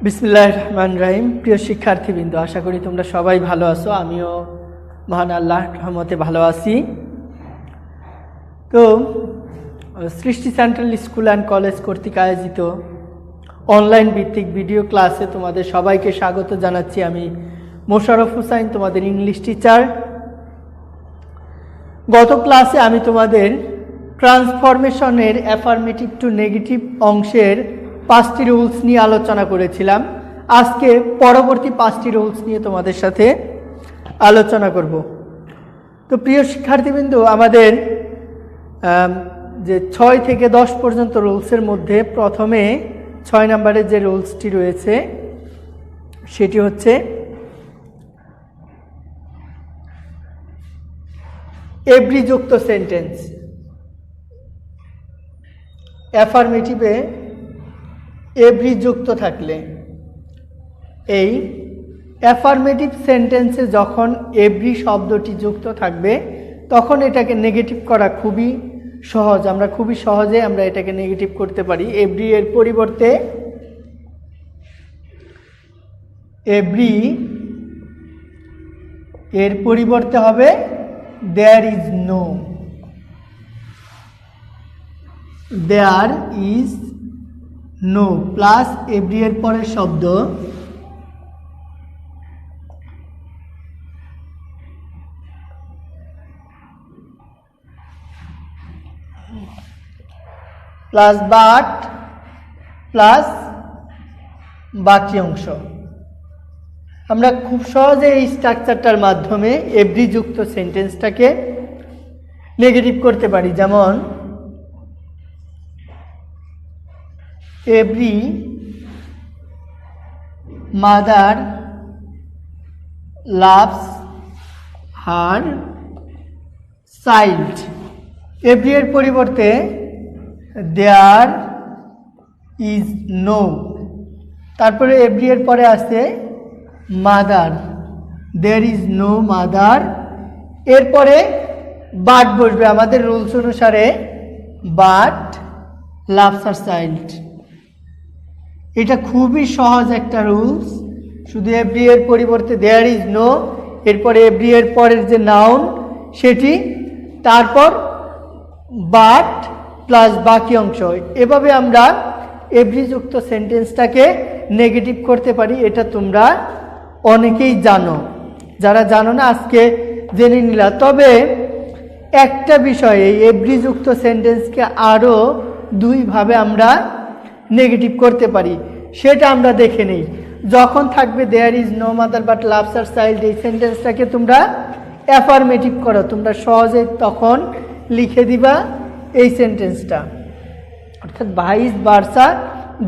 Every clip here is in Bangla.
বিসমিল্লাহির রহমানির রহিম। প্রিয় শিক্ষার্থীবৃন্দ, আশা করি তোমরা সবাই ভালো আছো। আমিও মহান আল্লাহর রহমতে ভালো আছি। তো সৃষ্টি সেন্ট্রাল স্কুল অ্যান্ড কলেজ কর্তৃক আয়োজিত অনলাইন ভিত্তিক ভিডিও ক্লাসে তোমাদের সবাইকে স্বাগত জানাচ্ছি। আমি মোশাররফ হোসাইন, তোমাদের ইংলিশ টিচার। গত ক্লাসে আমি তোমাদের ট্রান্সফরমেশনের অ্যাফার্মেটিভ টু নেগেটিভ অংশের 5টি রুলস নিয়ে আলোচনা করেছিলাম। আজকে পরবর্তী 5টি রুলস নিয়ে তোমাদের সাথে আলোচনা করব। তো প্রিয় শিক্ষার্থীবৃন্দ, আমাদের যে 6 থেকে 10 পর্যন্ত রুলসের মধ্যে প্রথমে 6 নম্বরের যে রুলসটি রয়েছে সেটি হচ্ছে এভরি যুক্ত সেন্টেন্স। অ্যাফার্মেটিভে এভরি যুক্ত থাকলে, এই অ্যাফার্মেটিভ সেন্টেন্সে যখন এভরি শব্দটি যুক্ত থাকবে তখন এটাকে নেগেটিভ করা খুবই সহজ। আমরা খুবই সহজে এটাকে নেগেটিভ করতে পারি। এভরি এর পরিবর্তে এভরি এর পরিবর্তে হবে there is no. There is no plus every এর পরের শব্দ প্লাস বাট প্লাস বাকি অংশ। আমরা খুব সহজে এই স্ট্রাকচারটার মাধ্যমে এভরি যুক্ত সেন্টেন্সটাকে নেগেটিভ করতে পারি। যেমন every mother loves her child. Every এর পরিবর্তে দেয়ার ইজ নো। তারপরে এভরি এর পরে আছে mother, there is no mother. এরপরে বাট বসবে আমাদের রুলস অনুসারে, বাট লাভস হার চাইল্ড। এটা খুবই সহজ একটা রুলস। শুধু এভরি এর পরিবর্তে দেয়ার ইজ নো, এরপরে এভরি এর পরের যে নাউন সেটি, তারপর বাট প্লাস বাকি অংশ। এভাবে আমরা এভরি যুক্ত সেন্টেন্সটাকে নেগেটিভ করতে পারি। এটা তোমরা অনেকেই জানো, যারা জানো না আজকে জেনে নিলা। তবে একটা বিষয়, এই এভরি যুক্ত সেন্টেন্সকে আরও 2 ভাবে আমরা নেগেটিভ করতে পারি, সেটা আমরা দেখে নেই। যখন থাকবে there is no mother but loves her child, এই সেন্টেন্সটাকে তোমরা অ্যাফার্মেটিভ করো। তোমরা সহজে তখন লিখে দিবা এই সেন্টেন্সটা, অর্থাৎ ভাইস ভার্সা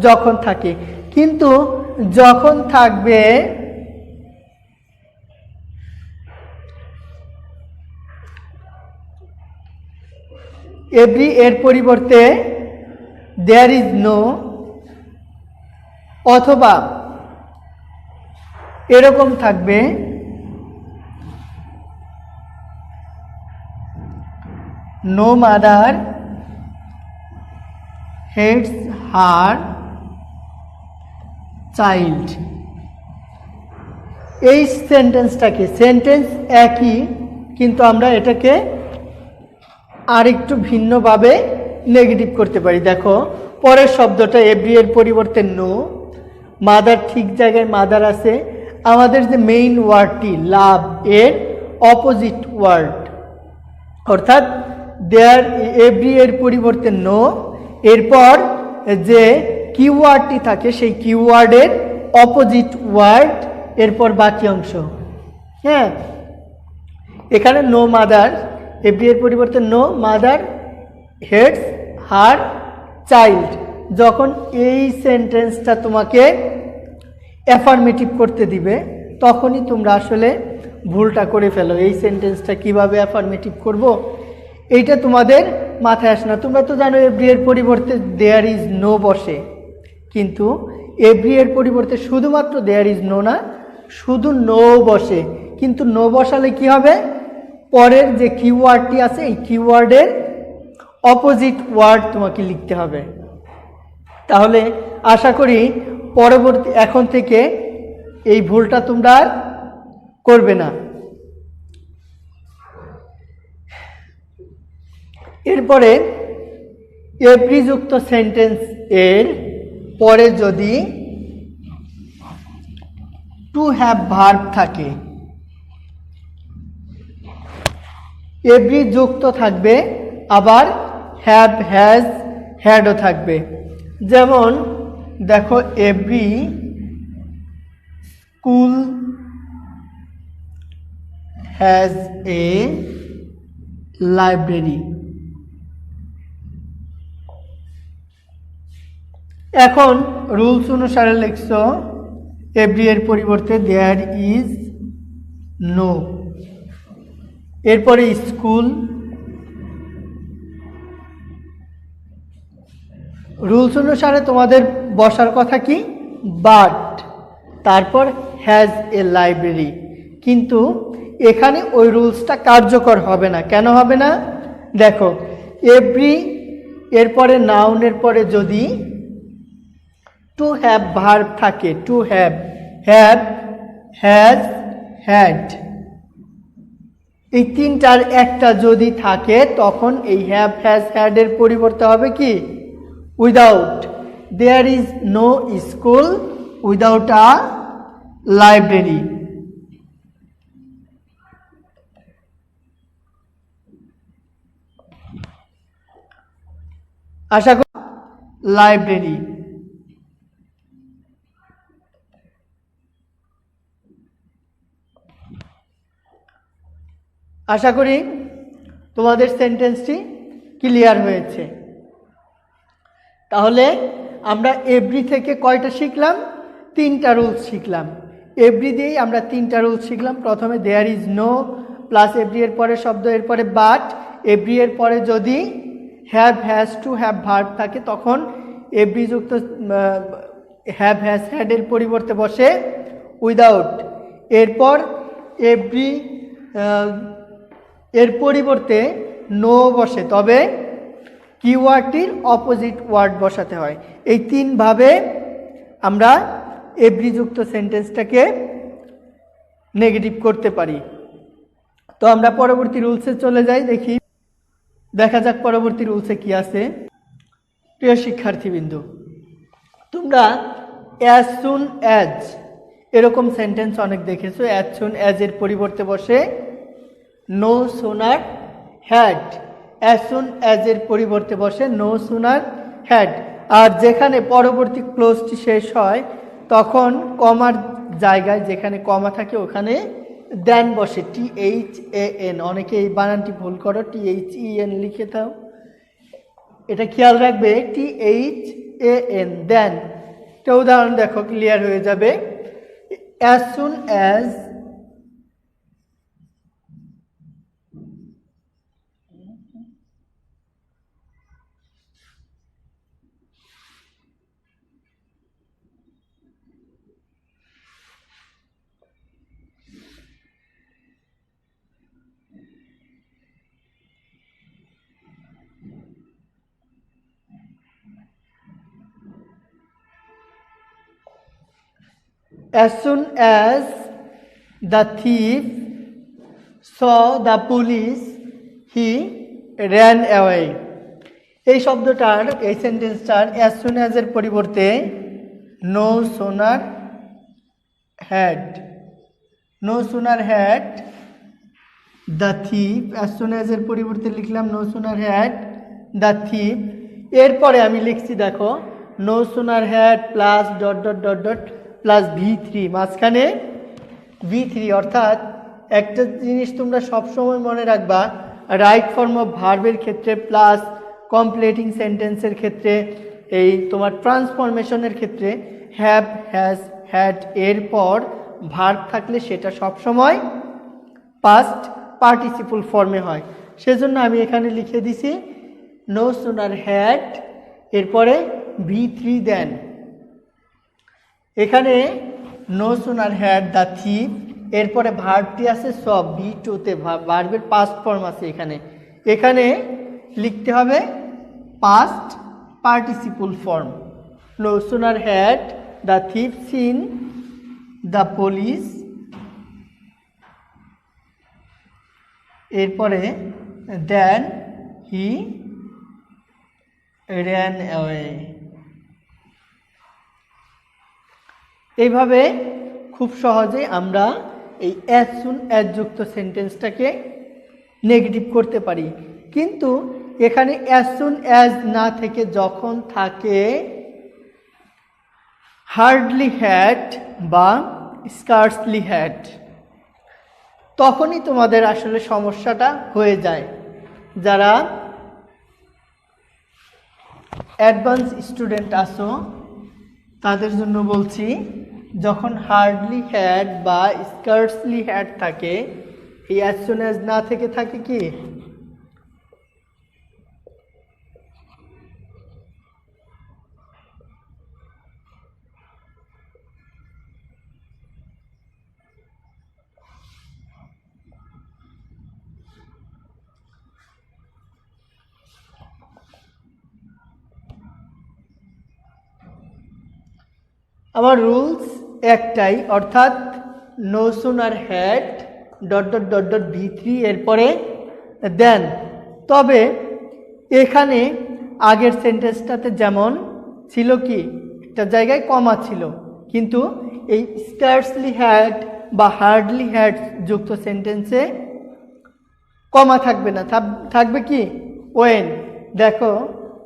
যখন থাকে। কিন্তু যখন থাকবে এভরি এর পরিবর্তে দেয়ার ইজ নো, অথবা এরকম থাকবে no mother hates her child. এই সেন্টেন্সটাকে, সেন্টেন্স একই কিন্তু আমরা এটাকে আরেকটু ভিন্নভাবে নেগেটিভ করতে পারি। দেখো পরের শব্দটা এভরি এর পরিবর্তে নো, মাদার ঠিক জায়গায় মাদার আছে। আমাদের যে মেইন ওয়ার্ডটি লাভ এর অপোজিট ওয়ার্ড, অর্থাৎ দেয়ার এভরি এর পরিবর্তে নো, এরপর যে কিওয়ার্ডটি থাকে সেই কিওয়ার্ডের অপোজিট ওয়ার্ড, এরপর বাকি অংশ। হ্যাঁ, এখানে নো মাদার, এভরি এর পরিবর্তে no mother hates her child. যখন এই সেন্টেন্সটা তোমাকে অ্যাফার্মেটিভ করতে দিবে তখনই তোমরা আসলে ভুলটা করে ফেলো। এই সেন্টেন্সটা কিভাবে অ্যাফার্মেটিভ করব এইটা তোমাদের মাথায় আসে না। তোমরা তো জানো এভরি এর পরিবর্তে দেয়ার ইজ নো বসে, কিন্তু এভরি এর পরিবর্তে শুধুমাত্র দেয়ার ইজ নো না, শুধু নো বসে। কিন্তু নো বসালে কি হবে, পরের যে কিওয়ার্ডটি আছে এই কিওয়ার্ডের অপোজিট ওয়ার্ড তোমাকে লিখতে হবে। তাহলে আশা করি পরবর্তী এখন থেকে এই ভুলটা তোমরা আর করবে না। এরপরে এভরি যুক্ত সেন্টেন্স এর পরে যদি টু হ্যাভ ভার্ব থাকে, এভরি যুক্ত থাকবে, আবার হ্যাভ, হ্যাজ, হ্যাডও থাকবে। যেমন দেখো, every school has a library. এখন রুলস অনুসারে লিখছো এভরি এর পরিবর্তে দেয়ার ইজ নো। এরপরে স্কুল, রুলস অনুসারে তোমাদের বসার কথা কি, বাট তারপর হ্যাজ এ লাইব্রেরি। কিন্তু এখানে ওই রুলসটা কার্যকর হবে না। কেন হবে না? দেখো, এভরি এরপরে নাউনের পরে যদি টু হ্যাভ ভার্ব থাকে, to have, have, has, had, এই তিনটার একটা যদি থাকে তখন এই হ্যাভ, হ্যাজ, হ্যাড এর পরিবর্তে হবে কি, without. There is no school without a library. আশা করি লাইব্রেরি। আশা করি তোমাদের সেন্টেন্সটি ক্লিয়ার হয়েছে। তাহলে আমরা এভরি থেকে কয়টা শিখলাম? তিনটা রুলস শিখলাম। এভরি দিয়েই আমরা তিনটা রুলস শিখলাম। প্রথমে there is no plus every এর পরে শব্দ, এরপরে বাট, এভরি এর পরে যদি have, has, to have verb থাকে তখন এভরি যুক্ত হ্যাভ, হ্যাজ, হ্যাড এর পরিবর্তে বসে উইদাউট। এরপর এভরি এর পরিবর্তে নো বসে, তবে কিওয়ার্ডটির অপোজিট ওয়ার্ড বসাতে হয়। এই তিনভাবে আমরা এভরি যুক্ত সেন্টেন্সটাকে নেগেটিভ করতে পারি। তো আমরা পরবর্তী রুলসে চলে যাই, দেখা যাক পরবর্তী রুলসে কি আছে। প্রিয় শিক্ষার্থীবৃন্দু, তোমরা অ্যাজ সুন অ্যাজ এরকম সেন্টেন্স অনেক দেখেছো। অ্যাজ সুন অ্যাজ এর পরিবর্তে বসে no sooner had, as soon as এর পরিবর্তে বসে নো সুনার হ্যাড। আর যেখানে পরবর্তী ক্লোজটি শেষ হয় তখন কমার জায়গায় যেখানে কমা থাকে ওখানে দেন বসে, THAN। অনেকে এই বানানটি ভুল করো, THEN লিখে দাও। এটা খেয়াল রাখবে, THAN, দেন। একটা উদাহরণ দেখো, ক্লিয়ার হয়ে যাবে। As soon as As soon as the thief saw the police, he ran away. এই শব্দটার, এই সেন্টেন্সটার as soon as এর পরিবর্তে no sooner had, no sooner had the thief, as soon as এর পরিবর্তে লিখলাম no sooner had the thief। এরপরে আমি লিখছি দেখো, no sooner had plus dot dot dot dot plus V3, মাঝখানে V3। অর্থাৎ একটা জিনিস তোমরা সবসময় মনে রাখবা, রাইট ফর্ম অফ ভার্বের ক্ষেত্রে প্লাস কমপ্লিটিং সেন্টেন্সের ক্ষেত্রে, এই তোমার ট্রান্সফরমেশনের ক্ষেত্রে হ্যাভ, হ্যাজ, হ্যাড এরপর ভার্ব থাকলে সেটা সবসময় পাস্ট পার্টিসিপল ফর্মে হয়। সেজন্য আমি এখানে লিখে দিছি নো সুনার হ্যাড, এরপরে V3 দেন। এখানে no sooner had the thief, এরপরে ভার্বটি আছে সব, V2তে ভার্বের পাস্ট ফর্ম আছে। এখানে লিখতে হবে past participle form. No sooner had the thief seen the police, এরপরে দেন হি ran away। এইভাবে খুব সহজে আমরা এই অ্যাজ সুন অ্যাজ যুক্ত সেন্টেন্সটাকে নেগেটিভ করতে পারি। কিন্তু এখানে অ্যাজ সুন অ্যাজ না থেকে যখন থাকে হার্ডলি হ্যাড বা স্কার্সলি হ্যাড, তখনই তোমাদের আসলে সমস্যাটা হয়ে যায়। যারা অ্যাডভান্স স্টুডেন্ট আছো তাদের জন্য বলছি, যখন হার্ডলি হ্যাড বা স্কার্সলি হ্যাড থাকে, এই অ্যাজ সুন অ্যাজ না থেকে থাকে কি আমার রুলস একটাই, অর্থাৎ no sooner had dot dot dot dot V3 এরপরে দেন। তবে এখানে আগের সেন্টেন্সটাতে যেমন ছিল কি একটা জায়গায় কমা ছিল, কিন্তু এই স্কার্সলি হ্যাড বা হার্ডলি হ্যাড যুক্ত সেন্টেন্সে কমা থাকবে না, থাকবে কি ওয়েন। দেখো,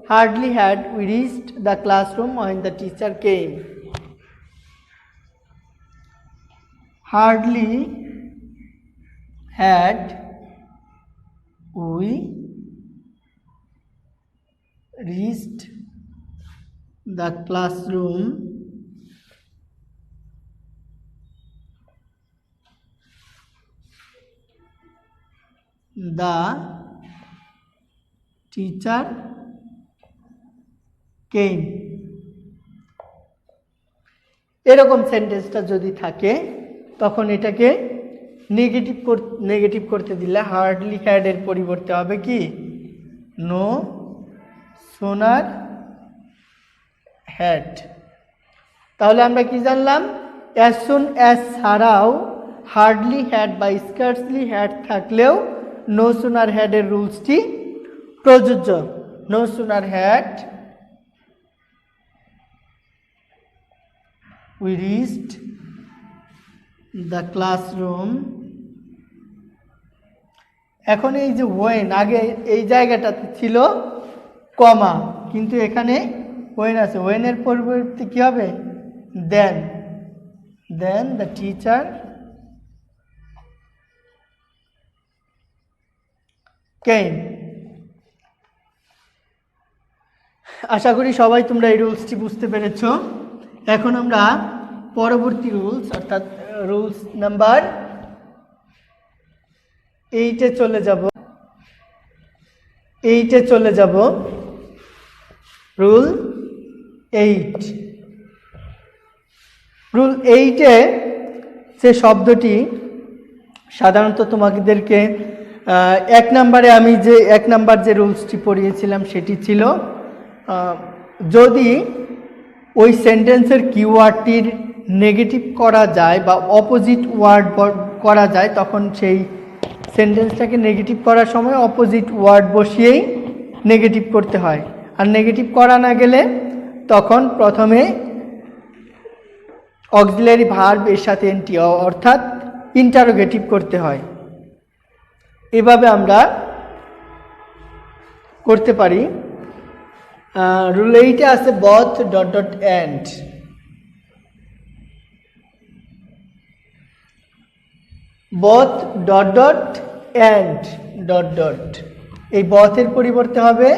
hardly had we reached the classroom when the teacher came. Hardly had we reached the classroom the teacher came। এরকম সেন্টেন্সটা যদি থাকে তখন এটাকে নেগেটিভ করতে দিলে হার্ডলি হ্যাড এর পরিবর্তে হবে কি নো সোনার হ্যাড। তাহলে আমরা কি জানলাম, অ্যাজ সুন অ্যাজ ছাড়াও হার্ডলি হ্যাড বা স্কার্সলি হ্যাড থাকলেও নো সোনার হ্যাড এর রুলসটি প্রযোজ্য। No sooner had we reached the classroom. এখন এই যে ওয়েন, আগে এই জায়গাটাতে ছিল কমা, কিন্তু এখানে ওয়েন আছে, ওয়েনের পরিবর্তে কি হবে দেন। দেন দ্য টিচার কেম। আশা করি সবাই তোমরা এই রুলসটি বুঝতে পেরেছ। এখন আমরা পরবর্তী রুলস অর্থাৎ রুলস নাম্বার 8-এ চলে যাব। রুল 8। রুল 8-এ যে শব্দটি সাধারণত তোমাদেরকে 1 নম্বরে আমি যে 1 নম্বর যে রুলসটি পড়িয়েছিলাম সেটি ছিল, যদি ওই সেন্টেন্সের কিওয়ার্ডটির নেগেটিভ করা যায় বা অপোজিট ওয়ার্ড করা যায়, তখন সেই সেন্টেন্সটাকে নেগেটিভ করার সময় অপোজিট ওয়ার্ড বসিয়েই নেগেটিভ করতে হয়। আর নেগেটিভ করা না গেলে তখন প্রথমে অক্সিলারি ভার্ব এর সাথে এনটি অর্থাৎ ইন্টারোগেটিভ করতে হয়। এভাবে আমরা করতে পারি। রুল 8-এ আছে both dot dot and. Both dot dot and dot dot, এই বথের পরিবর্তে হবে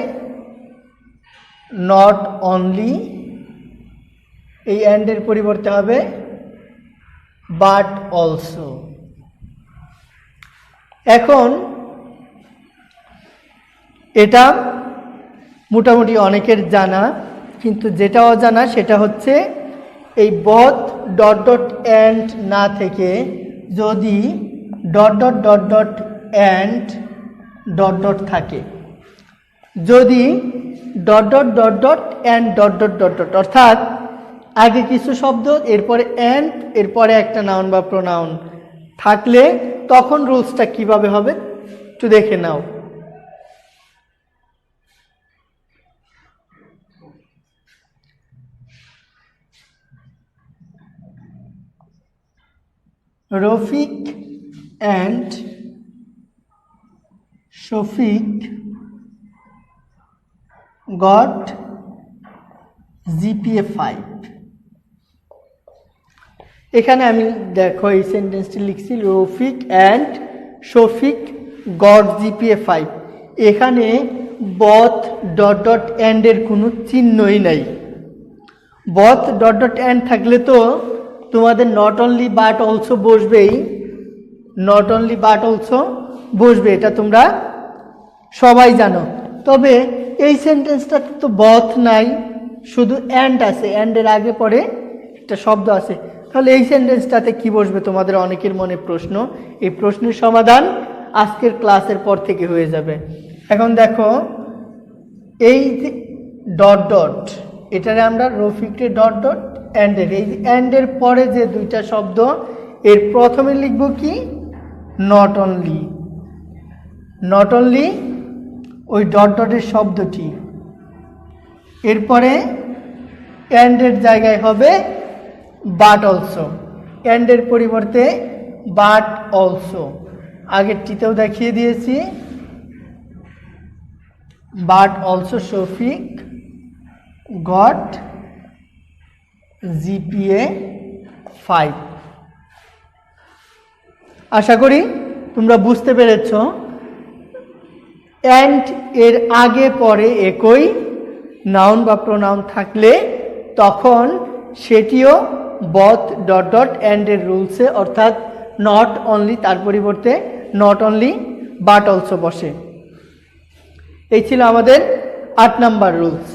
নট অনলি, এই এন্ডের পরিবর্তে হবে বাট অলসো। এখন এটা মোটামুটি অনেকের জানা, কিন্তু যেটা অজানা সেটা হচ্ছে এই বথ ডট ডট এন্ড না থেকে যদি dot dot dot dot and dot dot থাকে, যদি dot dot dot dot and dot dot dot dot অর্থাৎ আগে কিছু শব্দ, এরপরে অ্যান্ড, এরপরে একটা নাউন বা প্রোনাউন থাকলে তখন রুলসটা কিভাবে হবে একটু দেখে নাও। Rafiq and Shafiq got GPA 5। এখানে আমি দেখো এই সেন্টেন্সটি লিখছি, Rafiq and Shafiq got GPA 5। এখানে বথ ডট ডট অ্যান্ডের কোনো চিহ্নই নাই। বথ ডট ডট অ্যান্ড থাকলে তো তোমাদের নট অনলি বাট অলসো বসবেই, নট অনলি বাট অলসো বসবে, এটা তোমরা সবাই জানো। তবে এই সেন্টেন্সটাতে তো বথ নাই, শুধু অ্যান্ড আছে, অ্যান্ডের আগে পরে একটা শব্দ আছে, তাহলে এই সেন্টেন্সটাতে কি বসবে তোমাদের অনেকের মনে প্রশ্ন। এই প্রশ্নের সমাধান আজকের ক্লাসের পর থেকে হয়ে যাবে। এখন দেখো এই যে ডট ডট, এটারে আমরা রফিকের ডট ডট অ্যান্ডের, এই অ্যান্ডের পরে যে দুইটা শব্দ, এর প্রথমে লিখব কি নট অনলি, নট অনলি ওই ডট ডটের শব্দটি, এরপরে অ্যান্ডের জায়গায় হবে বাট অলসো, অ্যান্ডের পরিবর্তে বাট অলসো। আগেরটিতেও দেখিয়ে দিয়েছি, but also Shafiq got GPA 5। আশা করি তোমরা বুঝতে পেরেছ। অ্যান্ড এর আগে পরে একই নাউন বা প্রোনাউন থাকলে তখন সেটিও বথ ডট ডট অ্যান্ডের রুলসে, অর্থাৎ নট অনলি তার পরিবর্তে নট অনলি বাট অলসো বসে। এই ছিল আমাদের 8 নাম্বার রুলস।